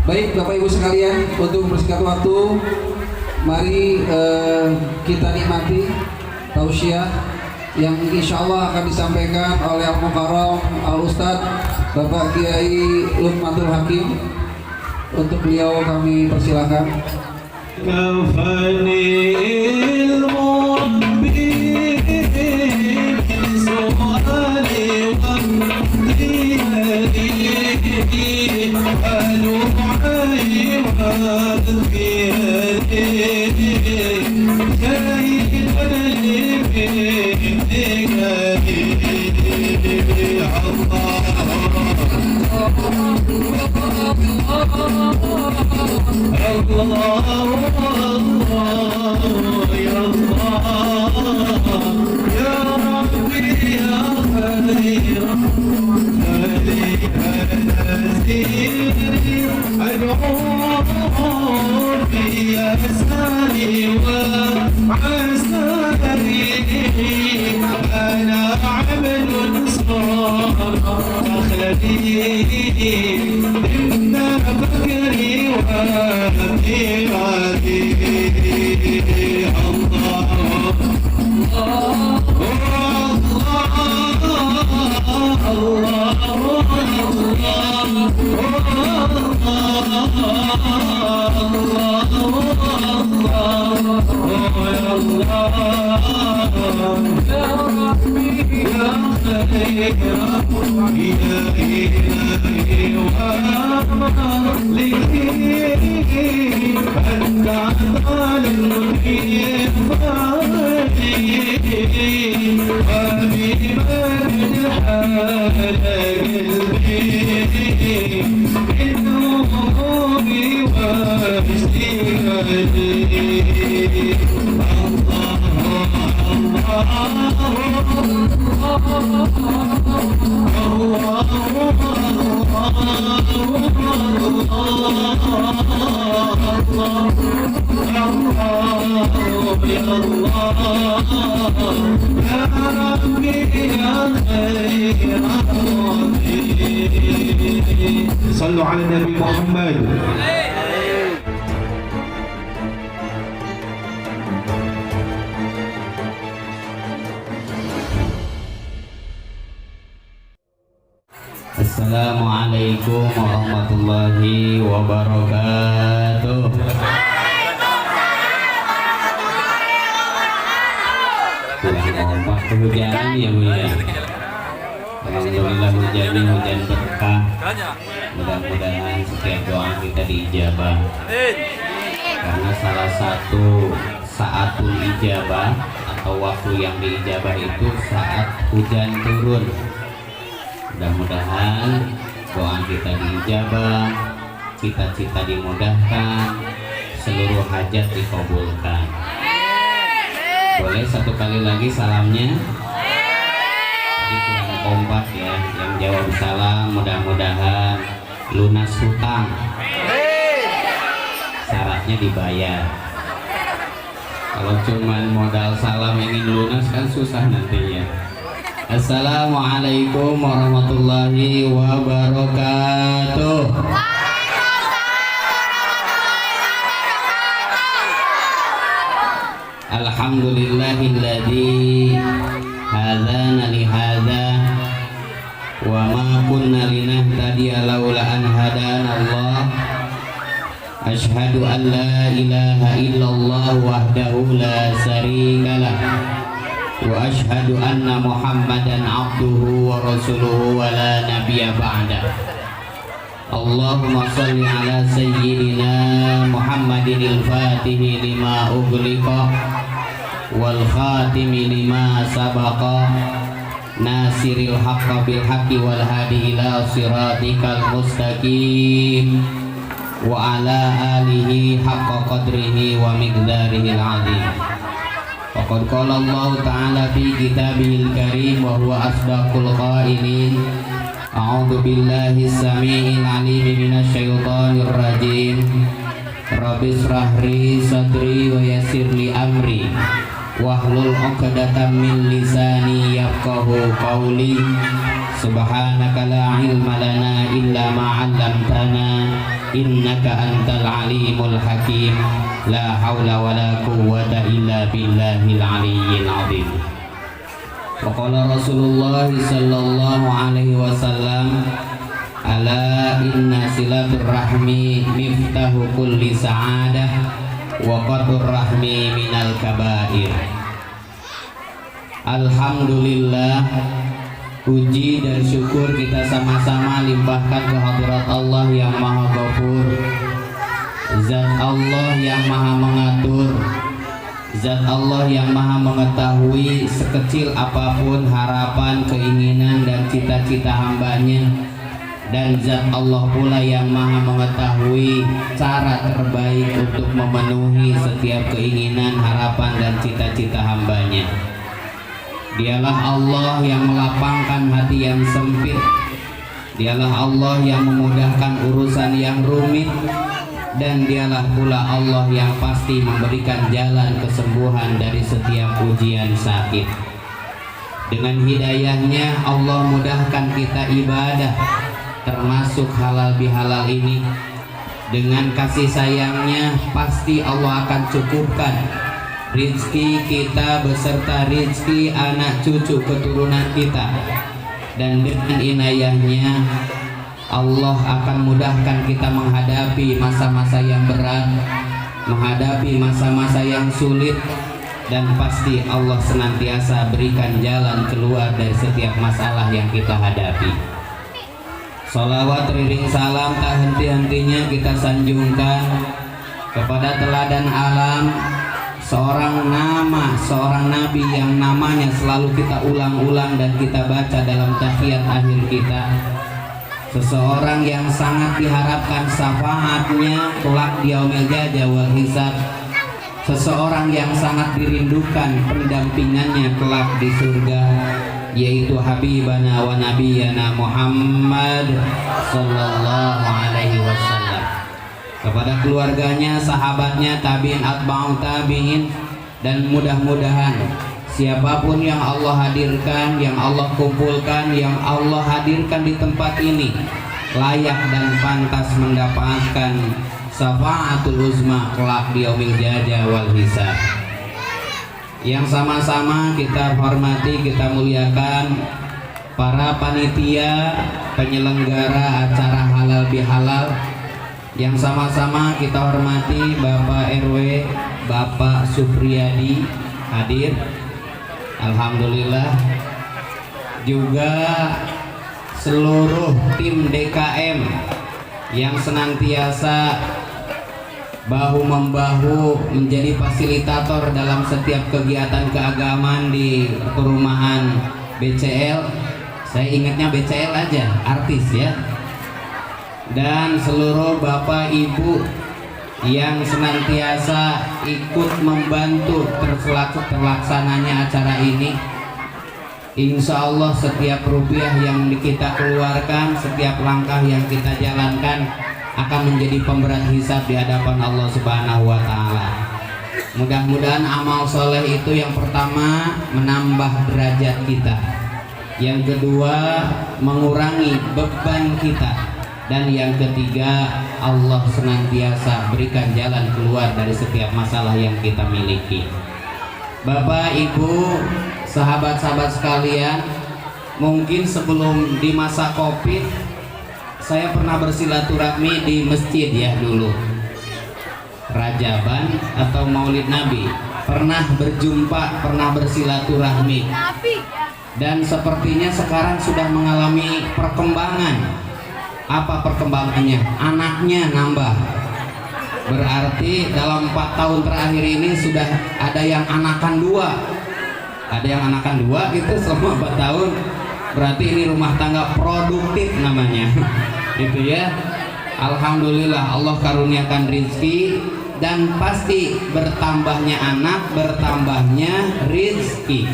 Baik Bapak Ibu sekalian, untuk mempersingkat waktu, mari kita nikmati tausiah yang insya Allah akan disampaikan oleh Al-Mukarram Al-Ustadz Bapak Kiai Lukmanul Hakim. Untuk beliau kami persilakan. صلوا على النبي محمد. Assalamualaikum warahmatullahi wabarakatuh. Selamat hujan ya Bu ya. Alhamdulillah hujannya hujan berkah. Mudah-mudahan setiap doa kita diijabah. Karena salah satu saatul ijabah atau waktu yang diijabah itu saat hujan turun. Mudah-mudahan doa kita diijabah, cita-cita dimudahkan, seluruh hajat dikabulkan. Boleh satu kali lagi salamnya? Tadi kurang kompak ya. Yang jawab salam mudah-mudahan lunas hutang. Syaratnya dibayar. Kalau cuma modal salam ingin lunas kan susah nantinya. Assalamualaikum warahmatullahi wabarakatuh. Alhamdulillahilladzi hadana li hadza wa ma kunna linahtadiya laula an hadana Allah. Asyhadu an la ilaha illallah wahdahu la syarika lah. Wa asyhadu anna Muhammadan abduhu wa rasuluhu wa la nabiyya ba'da. Allahumma salli ala sayyidina Muhammadin al-fatihi lima ughliqa wal khatimi lima sabaqa nasiril haqqa bil haqqi wal hadi ila siratikal mustaqim wa ala alihi haqqa qadrihi wa miqdarihil azim. Faqad qala Allah ta'ala fi kitabihil karim wa huwa asdaqul qailin. A'udzu billahi samii'il 'aliim minasy syaithaanir rajiim. Rabbi shrah li sadri wa yassir li amri wahlul 'uqdatam min lisani yafqahu qawli. Subhanaka la ilma lana illa ma 'allamtana innaka antal alimul hakim. La haula wala quwwata illa billahil aliyyil azim. Wa qala Rasulullah sallallahu alaihi wasallam, ala inna silaturrahmi miftahu kulli sa'adah wa qatur rahmi minal kabair. Alhamdulillah, puji dan syukur kita sama-sama limpahkan ke hadirat Allah yang Maha Ghafur, Zat Allah yang Maha mengatur, Zat Allah yang Maha mengetahui sekecil apapun harapan, keinginan dan cita-cita hambanya, dan Zat Allah pula yang Maha mengetahui cara terbaik untuk memenuhi setiap keinginan, harapan dan cita-cita hambanya. Dialah Allah yang melapangkan hati yang sempit, dialah Allah yang memudahkan urusan yang rumit, dan dialah pula Allah yang pasti memberikan jalan kesembuhan dari setiap ujian sakit. Dengan hidayahnya Allah mudahkan kita ibadah, termasuk halal bihalal ini. Dengan kasih sayangnya pasti Allah akan cukupkan rizki kita beserta rizki anak cucu keturunan kita. Dan dengan inayahnya Allah akan mudahkan kita menghadapi masa-masa yang berat, menghadapi masa-masa yang sulit, dan pasti Allah senantiasa berikan jalan keluar dari setiap masalah yang kita hadapi. Salawat riring salam tak henti-hentinya kita sanjungkan kepada teladan alam, seorang nabi yang namanya selalu kita ulang-ulang dan kita baca dalam tahiyat akhir kita. Seseorang yang sangat diharapkan syafaatnya kelak di yaumil jaza wal hisab. Seseorang yang sangat dirindukan pendampingannya kelak di surga, yaitu Habibana wa Nabiyana Muhammad sallallahu alaihi wasallam. Kepada keluarganya, sahabatnya, tabi'in, atba'u tabi'in, dan mudah-mudahan siapapun yang Allah hadirkan, yang Allah kumpulkan, yang Allah hadirkan di tempat ini layak dan pantas mendapatkan syafaatul uzma kelak di yaumil jaza wal hisab. Yang sama-sama kita hormati, kita muliakan para panitia penyelenggara acara halal bihalal. Yang sama-sama kita hormati Bapak RW, Bapak Supriyadi hadir, alhamdulillah. Juga seluruh tim DKM yang senantiasa bahu-membahu menjadi fasilitator dalam setiap kegiatan keagamaan di perumahan BCL. Saya ingatnya BCL aja, artis ya. Dan seluruh Bapak Ibu yang senantiasa ikut membantu terlaksananya acara ini. Insya Allah setiap rupiah yang kita keluarkan, setiap langkah yang kita jalankan akan menjadi pemberat hisab di hadapan Allah Subhanahu wa Ta'ala. Mudah-mudahan amal soleh itu yang pertama menambah derajat kita, yang kedua mengurangi beban kita, dan yang ketiga Allah senantiasa berikan jalan keluar dari setiap masalah yang kita miliki. Bapak, Ibu, sahabat-sahabat sekalian, mungkin sebelum di masa Covid saya pernah bersilaturahmi di masjid ya dulu, Rajaban atau Maulid Nabi, pernah berjumpa, pernah bersilaturahmi, dan sepertinya sekarang sudah mengalami perkembangan. Apa perkembangannya? Anaknya nambah. Berarti dalam 4 tahun terakhir ini sudah ada yang anakan 2. Ada yang anakan 2 gitu selama 4 tahun. Berarti ini rumah tangga produktif namanya. Gitu ya. Alhamdulillah Allah karuniakan rezeki, dan pasti bertambahnya anak, bertambahnya rezeki.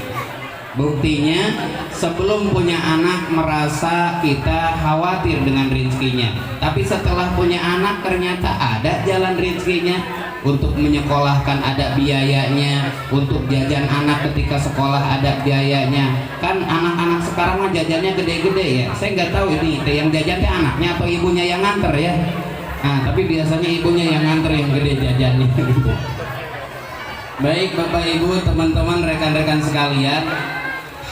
Buktinya sebelum punya anak merasa kita khawatir dengan rezekinya, tapi setelah punya anak ternyata ada jalan rezekinya. untuk menyekolahkan ada biayanya, untuk jajan anak ketika sekolah ada biayanya. Kan anak-anak sekarang mah jajannya gede-gede ya. Saya nggak tahu ini yang jajan anaknya atau ibunya yang nganter ya. Nah, tapi biasanya ibunya yang nganter yang gede jajannya. Baik Bapak Ibu, teman-teman, rekan-rekan sekalian,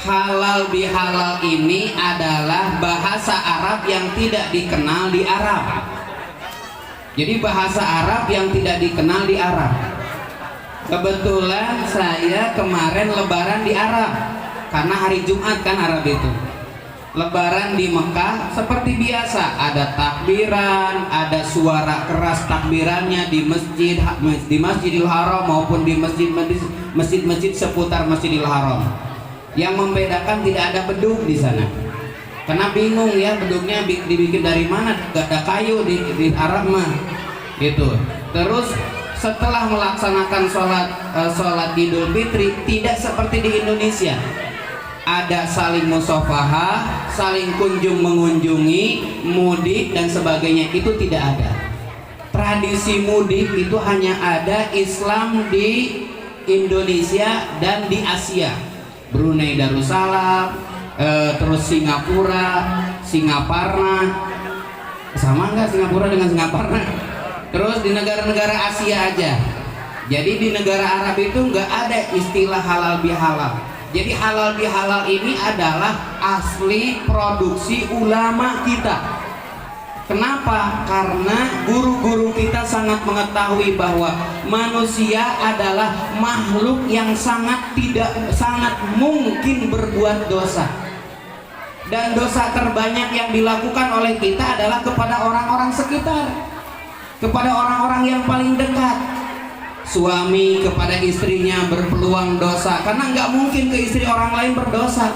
halal bihalal ini adalah bahasa Arab yang tidak dikenal di Arab. Jadi bahasa Arab yang tidak dikenal di Arab. Kebetulan saya kemarin lebaran di Arab, karena hari Jumat kan Arab itu. Lebaran di Mekah seperti biasa, ada takbiran, ada suara keras takbirannya di Masjidil Haram maupun di masjid-masjid seputar Masjidil Haram. Yang membedakan tidak ada beduk di sana. Karena bingung ya, beduknya dibikin dari mana? Gak ada kayu di Arab mah gitu. Terus setelah melaksanakan sholat Idul Fitri, tidak seperti di Indonesia ada saling musafahah, saling kunjung mengunjungi, mudik dan sebagainya, itu tidak ada. Tradisi mudik itu hanya ada Islam di Indonesia dan di Asia, Brunei Darussalam, terus Singapura, Singaparna, sama nggak Singapura dengan Singaparna? Terus di negara-negara Asia aja. Jadi di negara Arab itu nggak ada istilah halal bihalal. Jadi halal bihalal ini adalah asli produksi ulama kita. Kenapa? Karena guru-guru kita sangat mengetahui bahwa manusia adalah makhluk yang sangat mungkin berbuat dosa. Dan dosa terbanyak yang dilakukan oleh kita adalah kepada orang-orang sekitar, kepada orang-orang yang paling dekat. Suami kepada istrinya berpeluang dosa, karena nggak mungkin ke istri orang lain berdosa.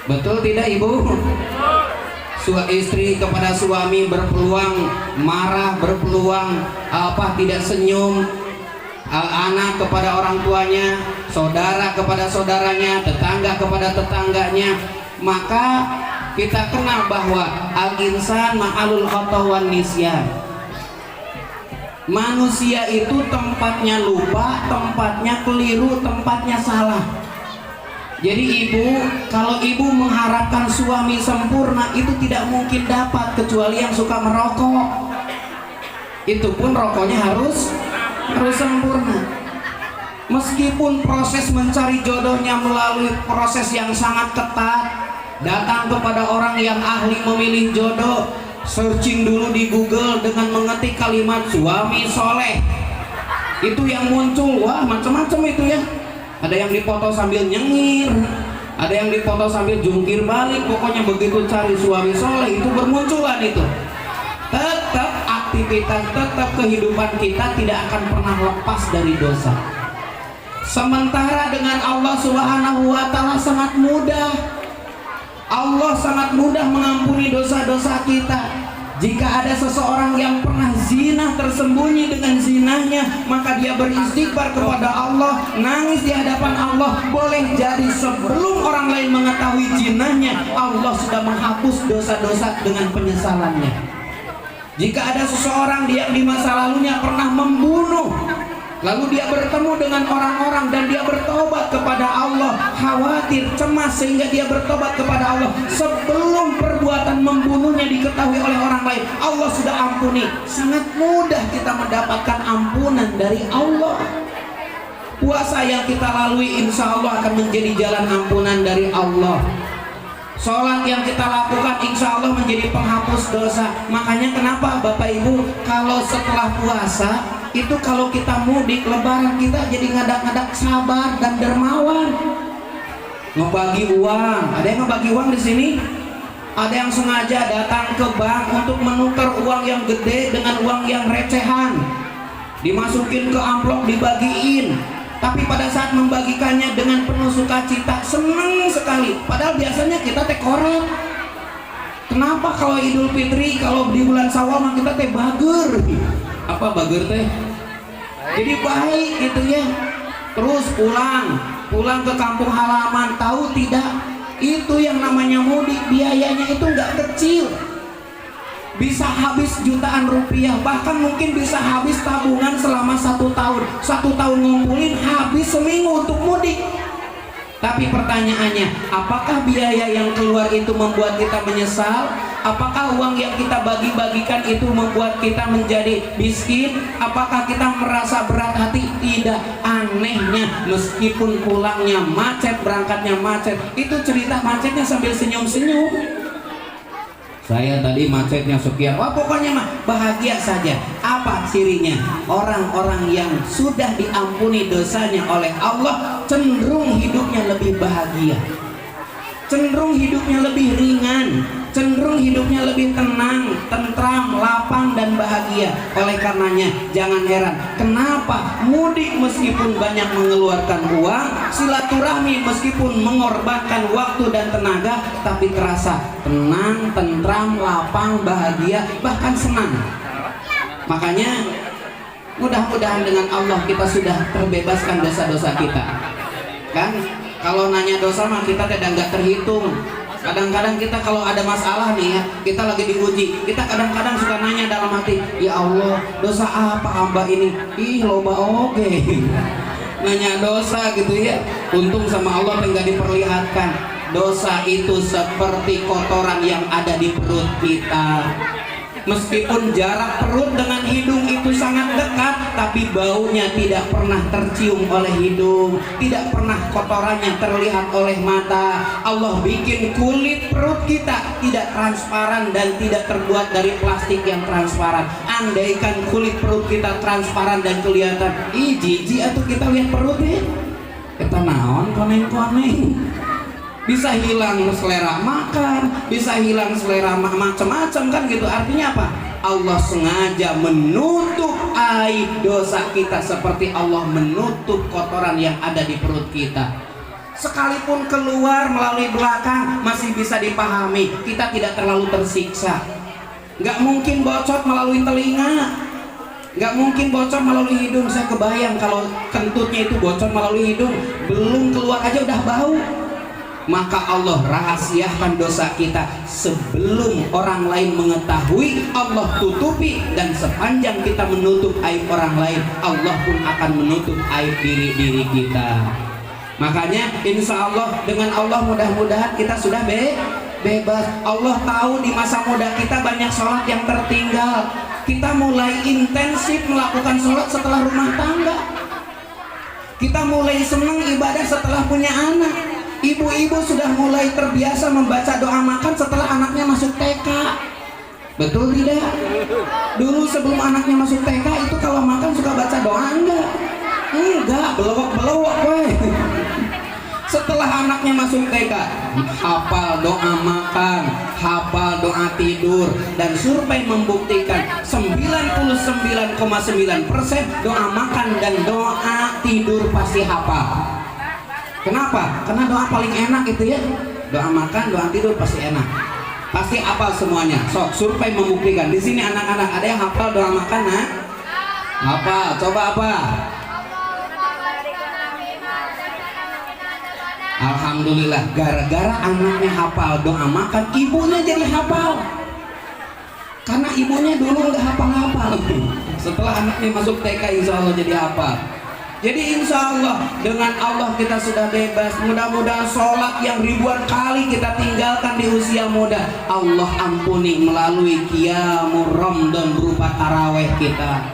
Betul tidak Ibu? Istri kepada suami berpeluang marah, berpeluang tidak senyum. Anak kepada orang tuanya, saudara kepada saudaranya, tetangga kepada tetangganya. Maka kita kenal bahwa al-insan ma'alul khata wan nisyan. Manusia itu tempatnya lupa, tempatnya keliru, tempatnya salah. Jadi ibu, kalau ibu mengharapkan suami sempurna, itu tidak mungkin dapat kecuali yang suka merokok. Itu pun rokoknya harus sempurna. Meskipun proses mencari jodohnya melalui proses yang sangat ketat, datang kepada orang yang ahli memilih jodoh, searching dulu di Google dengan mengetik kalimat suami soleh, itu yang muncul, wah macam-macam itu ya. Ada yang dipoto sambil nyengir, ada yang dipoto sambil jungkir balik. Pokoknya begitu cari suami soleh itu bermunculan itu. Tetap aktivitas, tetap kehidupan kita tidak akan pernah lepas dari dosa. Sementara dengan Allah Subhanahu wa Ta'ala sangat mudah. Allah sangat mudah mengampuni dosa-dosa kita. Jika ada seseorang yang pernah zina tersembunyi dengan zinahnya, maka dia beristighfar kepada Allah, nangis di hadapan Allah. Boleh jadi sebelum orang lain mengetahui zinahnya, Allah sudah menghapus dosa-dosa dengan penyesalannya. Jika ada seseorang yang di masa lalunya pernah membunuh, lalu dia bertemu dengan orang-orang dan dia bertobat kepada Allah, khawatir, cemas sehingga dia bertobat kepada Allah, sebelum perbuatan membunuhnya diketahui oleh orang lain, Allah sudah ampuni. Sangat mudah kita mendapatkan ampunan dari Allah. Puasa yang kita lalui insya Allah akan menjadi jalan ampunan dari Allah. Sholat yang kita lakukan insya Allah menjadi penghapus dosa. Makanya kenapa Bapak Ibu, kalau setelah puasa itu kalau kita mudik lebaran, kita jadi ngadak-ngadak sabar dan dermawan, ngebagi uang. Ada yang ngebagi uang di sini? Ada yang sengaja datang ke bank untuk menukar uang yang gede dengan uang yang recehan, dimasukin ke amplop, dibagiin. Tapi pada saat membagikannya dengan penuh sukacita, senang sekali. Padahal biasanya kita teh korek. Kenapa kalau Idul Fitri, kalau di bulan Syawal mah kita teh bager? Apa bager teh? Jadi baik gitu ya. Terus pulang ke kampung halaman. Tahu tidak? Itu yang namanya mudik, biayanya itu nggak kecil. bisa habis jutaan rupiah, bahkan mungkin bisa habis tabungan selama 1 tahun. 1 tahun ngumpulin habis seminggu untuk mudik. Tapi pertanyaannya, apakah biaya yang keluar itu membuat kita menyesal? Apakah uang yang kita bagi-bagikan itu membuat kita menjadi miskin? Apakah kita merasa berat hati? Tidak. Anehnya, meskipun pulangnya macet, berangkatnya macet, itu cerita macetnya sambil senyum-senyum. Saya tadi macetnya sekian. Wah, pokoknya mah bahagia saja. Apa cirinya? Orang-orang yang sudah diampuni dosanya oleh Allah cenderung hidupnya lebih bahagia, cenderung hidupnya lebih ringan, cenderung hidupnya lebih tenang, tentram, lapang, dan bahagia. Oleh karenanya, jangan heran kenapa mudik meskipun banyak mengeluarkan uang, silaturahmi meskipun mengorbankan waktu dan tenaga, tapi terasa tenang, tentram, lapang, bahagia, bahkan senang. Makanya mudah-mudahan dengan Allah kita sudah terbebaskan dosa-dosa kita. Kan kalau nanya dosa mah kita nggak terhitung. Kadang-kadang kita kalau ada masalah nih ya, kita lagi diuji, kita kadang-kadang suka nanya dalam hati, ya Allah, dosa apa hamba ini? Ih, loba oke. Nanya dosa gitu ya. Untung sama Allah nggak diperlihatkan. Dosa itu seperti kotoran yang ada di perut kita. Meskipun jarak perut dengan hidung itu sangat dekat, tapi baunya tidak pernah tercium oleh hidung, tidak pernah kotorannya terlihat oleh mata. Allah bikin kulit perut kita tidak transparan dan tidak terbuat dari plastik yang transparan. Andaikan kulit perut kita transparan dan kelihatan, ih jijik atuh kita lihat perutnya. Kita naon koneng-koneng. Bisa hilang selera makan, bisa hilang selera macam-macam kan gitu. Artinya apa? Allah sengaja menutup aib dosa kita seperti Allah menutup kotoran yang ada di perut kita. Sekalipun keluar melalui belakang masih bisa dipahami, kita tidak terlalu tersiksa. Nggak mungkin bocor melalui telinga, nggak mungkin bocor melalui hidung. Saya kebayang kalau kentutnya itu bocor melalui hidung, belum keluar aja udah bau. Maka Allah rahasiakan dosa kita sebelum orang lain mengetahui. Allah tutupi, dan sepanjang kita menutup aib orang lain, Allah pun akan menutup aib diri kita. Makanya insya Allah dengan Allah mudah-mudahan kita sudah bebas. Allah tahu di masa muda kita banyak sholat yang tertinggal. Kita mulai intensif melakukan sholat setelah rumah tangga. Kita mulai senang ibadah setelah punya anak. Ibu-ibu sudah mulai terbiasa membaca doa makan setelah anaknya masuk TK. Betul tidak? Dulu sebelum anaknya masuk TK itu kalau makan suka baca doa enggak? Enggak, belowok-belowok weh. Setelah anaknya masuk TK, hafal doa makan, hafal doa tidur, dan survei membuktikan 99,9% doa makan dan doa tidur pasti hafal. Kenapa? Karena doa paling enak itu ya. Doa makan, doa tidur pasti enak. Pasti hafal semuanya. Sok, survei membuktikan. Di sini anak-anak ada yang hafal doa makan, nah? Hafal. Coba apa? Alhamdulillah, gara-gara anaknya hafal doa makan, ibunya jadi hafal. Karena ibunya dulu nggak hafal-hafal. Setelah anaknya masuk TK, insya Allah jadi hafal. Jadi insya Allah dengan Allah kita sudah bebas. Mudah-mudahan sholat yang ribuan kali kita tinggalkan di usia muda, Allah ampuni melalui qiyamul Ramadan berupa taraweh kita.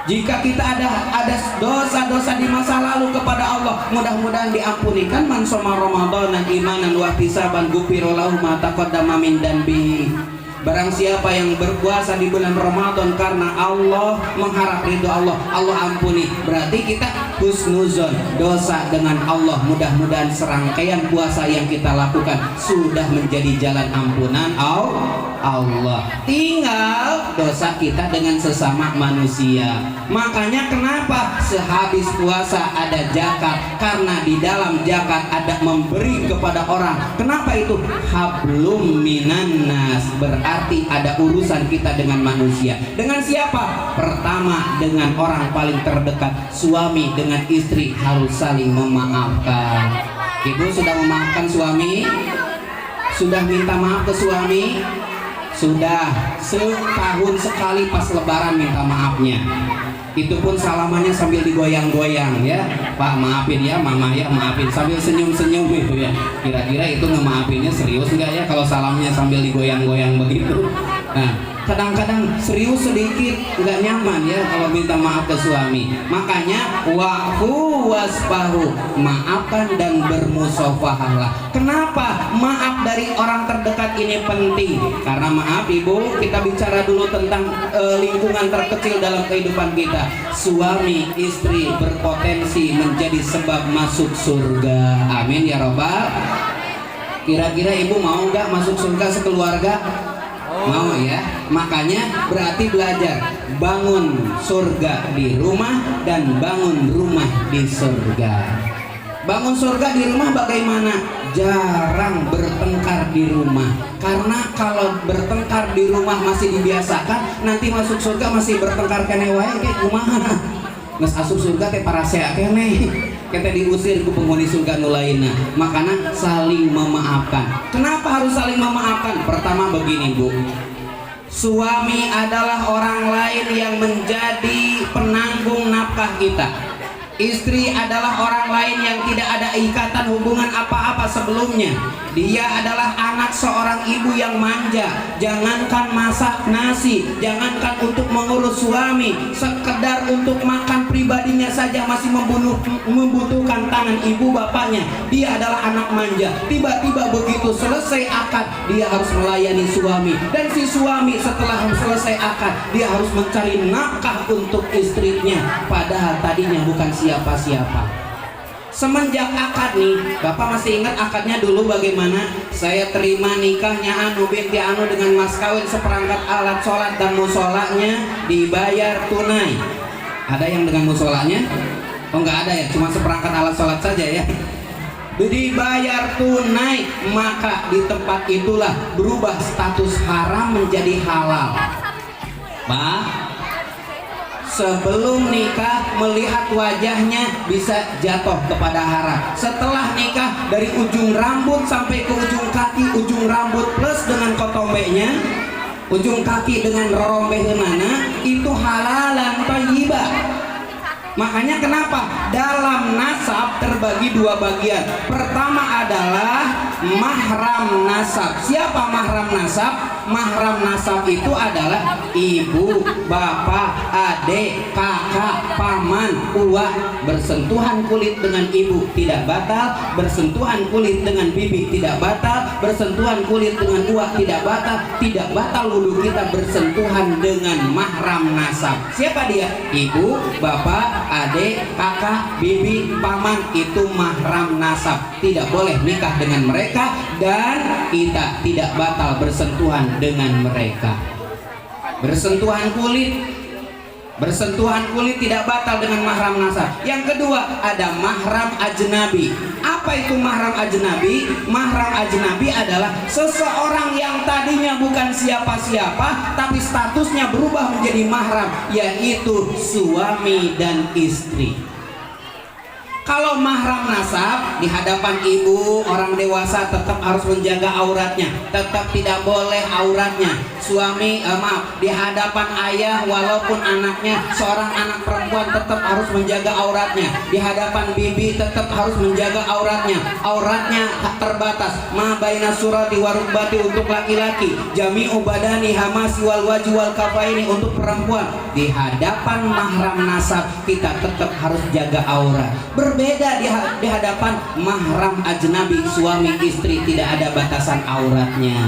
Jika kita ada dosa-dosa di masa lalu kepada Allah, mudah-mudahan diampuni. Kan man shoma Ramadan imanan wa ihtisaban ghufira lahu ma taqaddama min dzambihi. Barang siapa yang berpuasa di bulan Ramadan karena Allah, mengharap ridho Allah, Allah ampuni. Berarti kita husnuzon, dosa dengan Allah. Mudah-mudahan serangkaian puasa yang kita lakukan sudah menjadi jalan ampunan Allah. Tinggal dosa kita dengan sesama manusia. Makanya kenapa sehabis puasa ada zakat? Karena di dalam zakat ada memberi kepada orang. Kenapa itu? Hablum minan nas, berarti ada urusan kita dengan manusia. Dengan siapa? Pertama dengan orang paling terdekat. Suami dengan istri harus saling memaafkan. Ibu sudah memaafkan suami? Sudah minta maaf ke suami? sudah setahun sekali pas lebaran minta maafnya. Itu pun salamannya sambil digoyang-goyang ya. Pak maafin ya, mama ya maafin, sambil senyum-senyum gitu ya. Kira-kira itu ngemaafinnya serius nggak ya kalau salamnya sambil digoyang-goyang begitu? Nah, kadang-kadang serius sedikit nggak nyaman ya kalau minta maaf ke suami. Makanya wa'fu wasfahu, maafkan dan bermusafahahlah. Kenapa maaf dari orang terdekat ini penting? Karena maaf ibu, kita bicara dulu tentang lingkungan terkecil dalam kehidupan kita. Suami istri berpotensi menjadi sebab masuk surga. Amin ya robbal. Kira-kira ibu mau nggak masuk surga sekeluarga? Mau ya, makanya berarti belajar bangun surga di rumah dan bangun rumah di surga. Bangun surga di rumah bagaimana? Jarang bertengkar di rumah, karena kalau bertengkar di rumah masih dibiasakan, nanti masuk surga masih bertengkar kene wae kayak kumaha. Nges asup surga teh parasea kene. Kita diusir ke penghuni surga nulaina. Makanya saling memaafkan. Kenapa harus saling memaafkan? Pertama begini bu, suami adalah orang lain yang menjadi penanggung nafkah kita. Istri adalah orang lain yang tidak ada ikatan hubungan apa-apa sebelumnya. Dia adalah anak seorang ibu yang manja. Jangankan masak nasi, jangankan untuk mengurus suami, sekedar untuk makan pribadinya saja masih membutuhkan tangan ibu bapaknya. Dia adalah anak manja. Tiba-tiba begitu selesai akad, dia harus melayani suami. Dan si suami setelah selesai akad, dia harus mencari nafkah untuk istrinya. Padahal tadinya bukan siapa-siapa. Semenjak akad nih, Bapak masih ingat akadnya dulu bagaimana? Saya terima nikahnya Anu binti Anu dengan mas kawin seperangkat alat sholat dan musolanya dibayar tunai. Ada yang dengan musolanya? Oh nggak ada ya, cuma seperangkat alat sholat saja ya. Dibayar tunai, maka di tempat itulah berubah status haram menjadi halal. Pak, sebelum nikah melihat wajahnya bisa jatuh kepada haram. Setelah nikah dari ujung rambut sampai ke ujung kaki, ujung rambut plus dengan kotombeknya, ujung kaki dengan rorombeheunana, itu halalan thayyibah. Makanya kenapa dalam nasab terbagi dua bagian. Pertama adalah mahram nasab. Siapa mahram nasab? Mahram nasab itu adalah ibu, bapak, adik, kakak, paman, uak. Bersentuhan kulit dengan ibu tidak batal, bersentuhan kulit dengan bibi tidak batal, bersentuhan kulit dengan uak tidak batal. Tidak batal wudhu kita bersentuhan dengan mahram nasab. Siapa dia? Ibu, bapak, adik, kakak, bibi, paman, itu mahram nasab. Tidak boleh nikah dengan mereka dan kita tidak batal bersentuhan dengan mereka. Bersentuhan kulit tidak batal dengan mahram nasab. Yang kedua ada mahram ajnabi. Apa itu mahram ajnabi? Mahram ajnabi adalah seseorang yang tadinya bukan siapa-siapa tapi statusnya berubah menjadi mahram, yaitu suami dan istri. Kalau mahram nasab di hadapan ibu orang dewasa tetap harus menjaga auratnya, tetap tidak boleh auratnya. Suami di hadapan ayah walaupun anaknya seorang anak perempuan tetap harus menjaga auratnya. Di hadapan bibi tetap harus menjaga auratnya. Auratnya terbatas. Ma baina surati warukbati untuk laki-laki, jami'u badani hamasi wal wajhi wal kafaini untuk perempuan. Di hadapan mahram nasab kita tetap harus jaga aurat. Berbeda di hadapan mahram ajnabi, suami istri tidak ada batasan auratnya.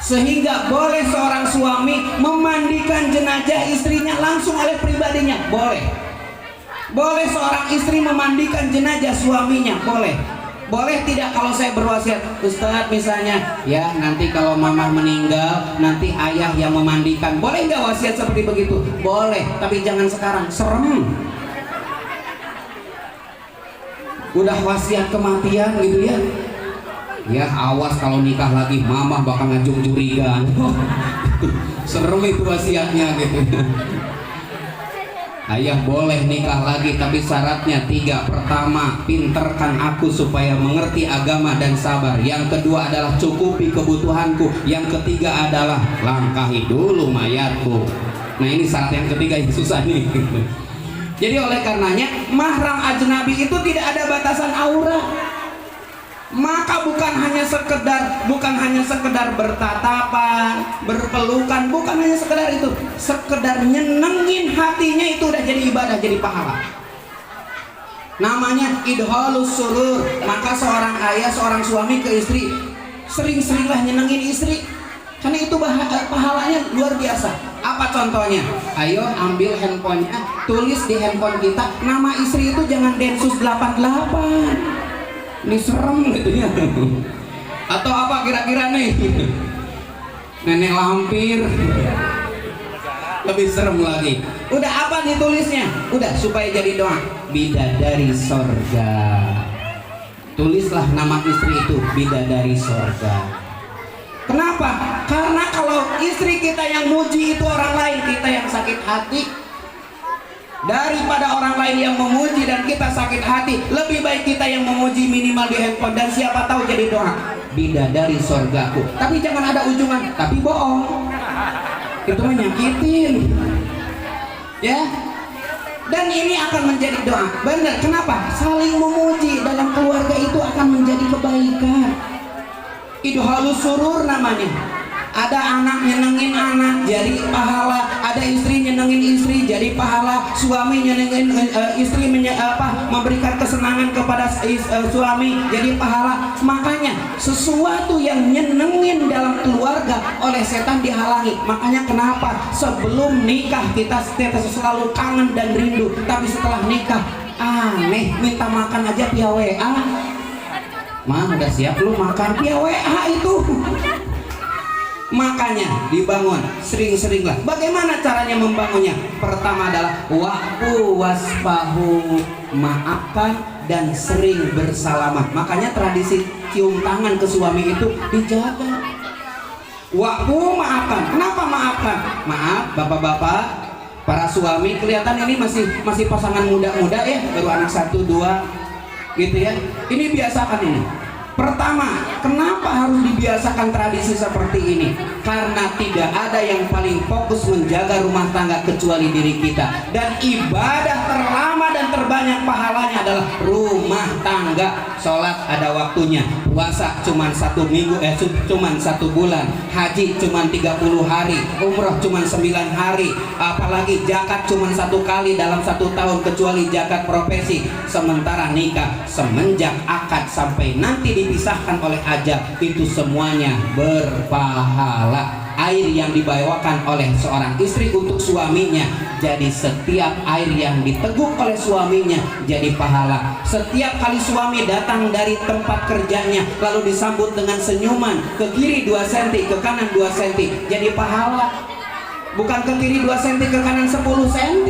Sehingga boleh seorang suami memandikan jenazah istrinya langsung oleh pribadinya, boleh. Boleh seorang istri memandikan jenazah suaminya, boleh. Boleh tidak kalau saya berwasiat, Ustadz misalnya, ya nanti kalau mama meninggal nanti ayah yang memandikan, boleh nggak wasiat seperti begitu? Boleh, tapi jangan sekarang, serem. Udah wasiat kematian gitu ya. Ya awas kalau nikah lagi mama bakal ngajung curiga. Serem itu wasiatnya gitu. Ayah boleh nikah lagi, tapi syaratnya 3. Pertama, pinterkan aku supaya mengerti agama dan sabar. Yang kedua adalah cukupi kebutuhanku. Yang ketiga adalah langkahi dulu mayatku. Nah ini syarat yang ketiga yang susah nih. Jadi oleh karenanya mahram ajnabi itu tidak ada batasan aura. Maka bukan hanya sekedar bertatapan, berpelukan, bukan hanya sekedar itu, sekedar nyenengin hatinya itu udah jadi ibadah, jadi pahala. Namanya idhalus surur. Maka seorang ayah, seorang suami ke istri, sering-seringlah nyenengin istri, karena itu pahalanya luar biasa. Apa contohnya? Ayo ambil handphonenya, tulis di handphone kita nama istri itu jangan Densus 88. Ini serem gitu ya. Atau apa kira-kira nih? Nenek lampir. Lebih serem lagi. Udah apa ditulisnya? Udah supaya jadi doa. Bidadari sorga. Tulislah nama istri itu bidadari sorga. Kenapa? Karena kalau istri kita yang muji itu orang lain, kita yang sakit hati. Daripada orang lain yang memuji dan kita sakit hati, lebih baik kita yang memuji minimal di handphone, dan siapa tahu jadi doa bidadari sorgaku. Tapi jangan ada ujungan tapi bohong, itu menyakitin ya. Dan ini akan menjadi doa benar. Kenapa? Saling memuji dalam keluarga itu akan menjadi kebaikan. Idhalus surur namanya. Ada anak nyenengin anak jadi pahala, ada istri nyenengin istri jadi pahala, suami nyenengin istri memberikan kesenangan kepada suami jadi pahala. Makanya sesuatu yang nyenengin dalam keluarga oleh setan dihalangi. Makanya kenapa sebelum nikah kita selalu kangen dan rindu, tapi setelah nikah aneh, minta makan aja via WA. Mah udah siap lu makan via WA itu. Makanya dibangun sering-seringlah. Bagaimana caranya membangunnya? Pertama adalah wa'fu wasfahu, maafkan dan sering bersalamat. Makanya tradisi cium tangan ke suami itu dijaga. Wa'fu, maafkan. Kenapa maafkan? Maaf bapak-bapak, para suami kelihatan ini masih pasangan muda-muda ya, baru anak 1, 2 gitu ya. Ini biasakan ini. Pertama, kenapa harus dibiasakan tradisi seperti ini? Karena tidak ada yang paling fokus menjaga rumah tangga kecuali diri kita. Dan ibadah terlama dan terbanyak pahalanya adalah rumah tangga. Sholat ada waktunya, puasa cuman 1 minggu, cuman 1 bulan, haji cuman 30 hari, umroh cuman 9 hari, apalagi zakat cuman 1 kali dalam 1 tahun kecuali zakat profesi. Sementara nikah semenjak akad sampai nanti dipisahkan oleh ajal, itu semuanya berpahala. Air yang dibawakan oleh seorang istri untuk suaminya, jadi setiap air yang diteguk oleh suaminya jadi pahala. Setiap kali suami datang dari tempat kerjanya lalu disambut dengan senyuman, ke kiri 2 cm, ke kanan 2 cm, jadi pahala. Bukan ke kiri 2 cm, ke kanan 10 cm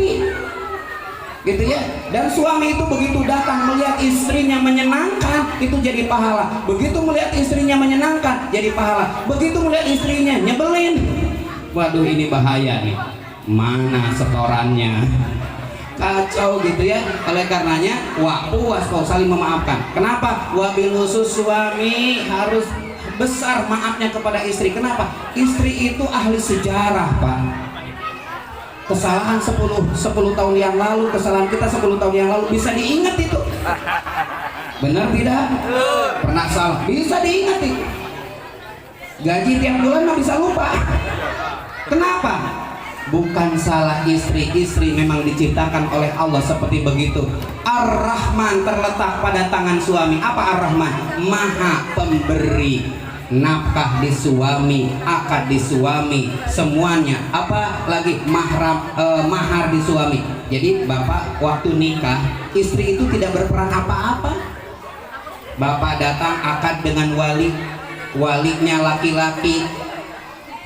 gitu ya. Dan suami itu begitu datang melihat istrinya menyenangkan, itu jadi pahala. Begitu melihat istrinya menyenangkan, jadi pahala. Begitu melihat istrinya nyebelin, waduh ini bahaya nih, mana setorannya, kacau gitu ya. Oleh karenanya wa'fu wasfahu, saling memaafkan. Kenapa? Wabil khusus suami harus besar maafnya kepada istri. Kenapa? Istri itu ahli sejarah, Pak. Kesalahan 10 tahun yang lalu, kesalahan kita 10 tahun yang lalu bisa diingat itu. Benar tidak? Pernah salah, bisa diingat itu. Gaji tiap bulan mah bisa lupa. Kenapa? Bukan salah istri. Istri memang diciptakan oleh Allah seperti begitu. Ar-Rahman terletak pada tangan suami. Apa Ar-Rahman? Maha pemberi. Nafkah di suami, akad di suami, semuanya. Apa lagi? Mahar di suami. Jadi bapak waktu nikah, istri itu tidak berperan apa-apa. Bapak datang akad dengan walinya laki-laki,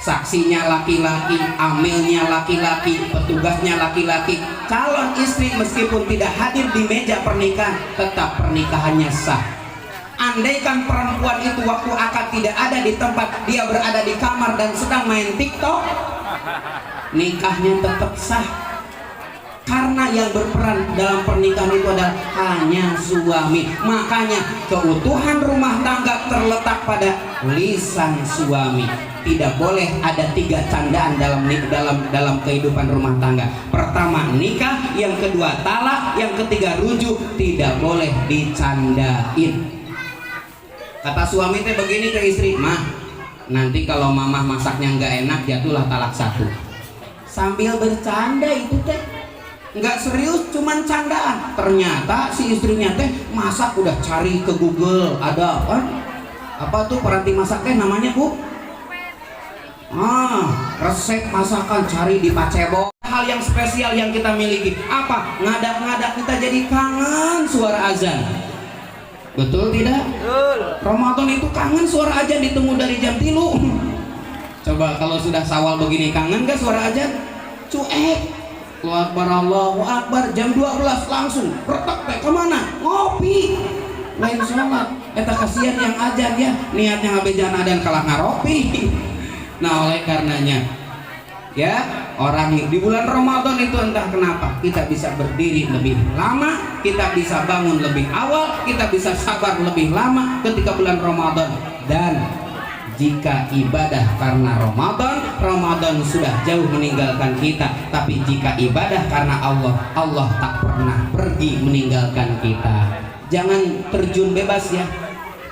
saksinya laki-laki, amilnya laki-laki, petugasnya laki-laki. Calon istri meskipun tidak hadir di meja pernikahan, tetap pernikahannya sah. Andaikan perempuan itu waktu akad tidak ada di tempat, dia berada di kamar dan sedang main TikTok, nikahnya tetap sah. Karena yang berperan dalam pernikahan itu adalah hanya suami. Makanya keutuhan rumah tangga terletak pada lisan suami. Tidak boleh ada 3 candaan dalam kehidupan rumah tangga. Pertama nikah, yang kedua talak, yang ketiga rujuk. Tidak boleh dicandain. Kata suami teh begini ke istri, "Mah, nanti kalau mamah masaknya nggak enak, jatuhlah talak 1." Sambil bercanda itu teh, nggak serius, cuman candaan. Ternyata si istrinya teh masak udah cari ke Google, ada apa tuh peranti masaknya namanya, Bu? Resep masakan, cari di Pacebo. Hal yang spesial yang kita miliki apa? Ngadak-ngadak kita jadi kangen suara azan. Betul tidak? Betul. Ramadan itu kangen suara azan ditunggu dari jam 3. Coba kalau sudah Syawal begini, kangen gak suara azan? Cuek. Allahu Akbar, Allahu Akbar, jam 12 langsung retak teh kemana? Ngopi, lain sholat. Eta kasihan yang ajan ya, niatnya ngabejan dan kalah ngaropi. Nah oleh karenanya ya, orang di bulan Ramadan itu entah kenapa kita bisa berdiri lebih lama, kita bisa bangun lebih awal, kita bisa sabar lebih lama ketika bulan Ramadan. Dan jika ibadah karena Ramadan sudah jauh meninggalkan kita. Tapi jika ibadah karena Allah tak pernah pergi meninggalkan kita. Jangan terjun bebas ya.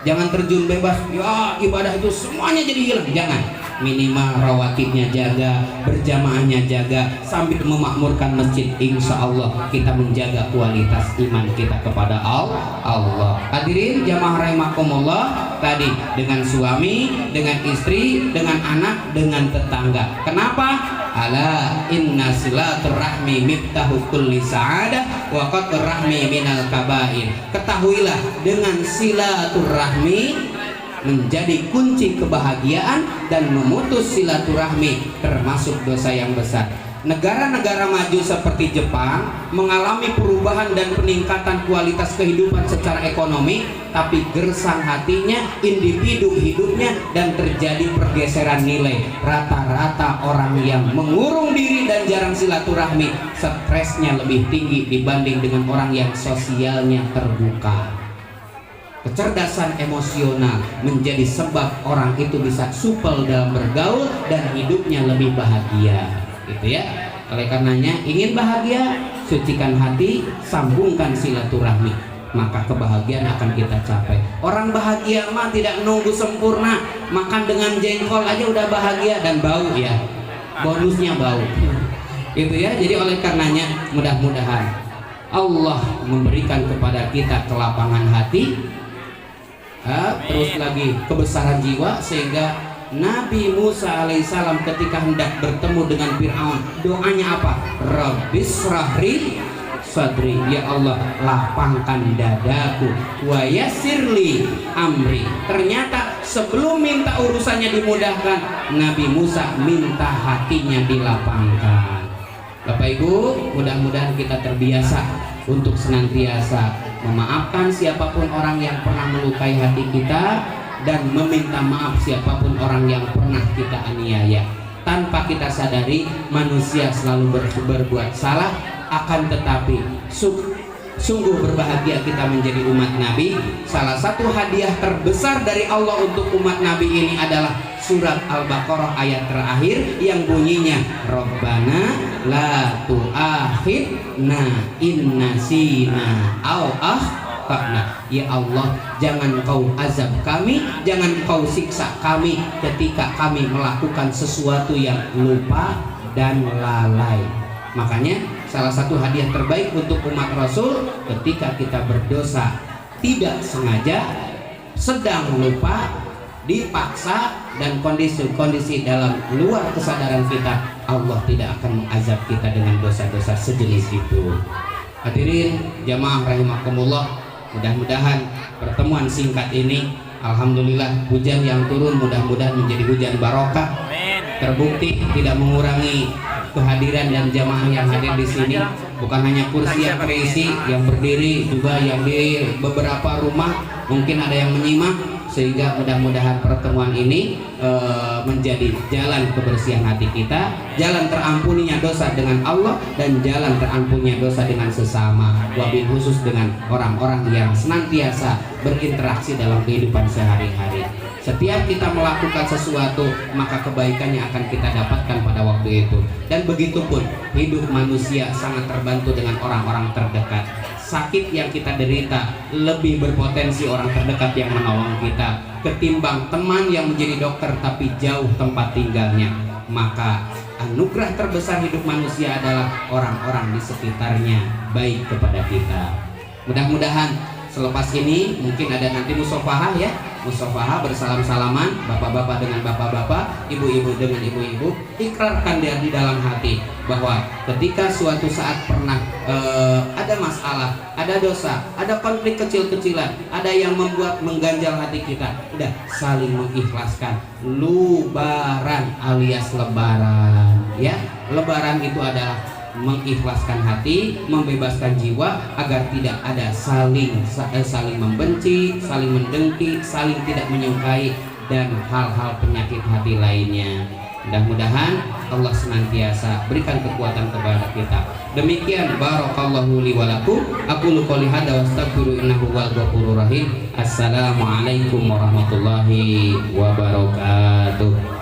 Jangan terjun bebas, ya ibadah itu semuanya jadi hilang. Jangan. Minimal rawatibnya jaga, berjamaahnya jaga, sambil memakmurkan masjid. Insya Allah kita menjaga kualitas iman kita kepada Allah. Hadirin jamaah rahimakumullah, tadi dengan suami, dengan istri, dengan anak, dengan tetangga. Kenapa? Ala inna silaturahmi miftahu kulli sa'adah wa qatur rahmi minal kabair. Ketahuilah dengan silaturahmi menjadi kunci kebahagiaan, dan memutus silaturahmi termasuk dosa yang besar. Negara-negara maju seperti Jepang mengalami perubahan dan peningkatan kualitas kehidupan secara ekonomi, tapi gersang hatinya, individu hidupnya, dan terjadi pergeseran nilai. Rata-rata orang yang mengurung diri dan jarang silaturahmi, stresnya lebih tinggi dibanding dengan orang yang sosialnya terbuka. Kecerdasan emosional menjadi sebab orang itu bisa supel dalam bergaul dan hidupnya lebih bahagia, gitu ya. Oleh karenanya, ingin bahagia, sucikan hati, sambungkan silaturahmi, maka kebahagiaan akan kita capai. Orang bahagia mah tidak nunggu sempurna, makan dengan jengkol aja udah bahagia dan bau ya. Bonusnya bau. Itu ya. Jadi oleh karenanya, mudah-mudahan Allah memberikan kepada kita kelapangan hati, terus lagi kebesaran jiwa, sehingga Nabi Musa alaihissalam ketika hendak bertemu dengan Fir'aun, doanya apa? Rabbis rahri sadri, ya Allah lapangkan dadaku, wa yassirli amri. Ternyata sebelum minta urusannya dimudahkan, Nabi Musa minta hatinya dilapangkan. Bapak Ibu, mudah-mudahan kita terbiasa untuk senantiasa memaafkan siapapun orang yang pernah melukai hati kita, dan meminta maaf siapapun orang yang pernah kita aniaya. Tanpa kita sadari, manusia selalu berbuat salah, akan tetapi sungguh berbahagia kita menjadi umat Nabi. Salah satu hadiah terbesar dari Allah untuk umat Nabi ini adalah surat Al-Baqarah ayat terakhir yang bunyinya Rabbana la tu'akhidna in nasina aw akhtana. Ya Allah, jangan kau azab kami, jangan kau siksa kami ketika kami melakukan sesuatu yang lupa dan lalai. Makanya salah satu hadiah terbaik untuk umat Rasul ketika kita berdosa tidak sengaja, sedang lupa, dipaksa, dan kondisi-kondisi dalam luar kesadaran kita, Allah tidak akan mengazab kita dengan dosa-dosa sejenis itu. Hadirin jamaah rahimakumullah, mudah-mudahan pertemuan singkat ini, alhamdulillah hujan yang turun mudah-mudahan menjadi hujan barokah. Terbukti tidak mengurangi kehadiran dan jamaah yang hadir di sini. Bukan hanya kursi yang terisi, yang berdiri juga yang di beberapa rumah mungkin ada yang menyimak. sehingga mudah-mudahan pertemuan ini menjadi jalan kebersihan hati kita, jalan terampuninya dosa dengan Allah, dan jalan terampuninya dosa dengan sesama, wabil khusus dengan orang-orang yang senantiasa berinteraksi dalam kehidupan sehari-hari. Setiap kita melakukan sesuatu, maka kebaikannya akan kita dapatkan pada waktu itu. Dan begitupun hidup manusia sangat terbantu dengan orang-orang terdekat. Sakit yang kita derita lebih berpotensi orang terdekat yang menolong kita ketimbang teman yang menjadi dokter tapi jauh tempat tinggalnya. Maka anugerah terbesar hidup manusia adalah orang-orang di sekitarnya baik kepada kita. Mudah-mudahan selepas ini mungkin ada nanti musofahah ya, musofahah bersalam-salaman, bapak-bapak dengan bapak-bapak, ibu-ibu dengan ibu-ibu. Ikrarkan dia di dalam hati bahwa ketika suatu saat pernah ada masalah, ada dosa, ada konflik kecil-kecilan, ada yang membuat mengganjal hati kita, udah saling mengikhlaskan. Lubaran alias lebaran ya, lebaran itu adalah mengikhlaskan hati, membebaskan jiwa agar tidak ada saling membenci, saling mendengki, saling tidak menyukai, dan hal-hal penyakit hati lainnya. Mudah-mudahan Allah senantiasa berikan kekuatan kepada kita. Demikian barakallahu li wa lakum. Aqulu qouli hadza wa astaghfiru innahu huwal ghafurur rahim. Assalamualaikum warahmatullahi wabarakatuh.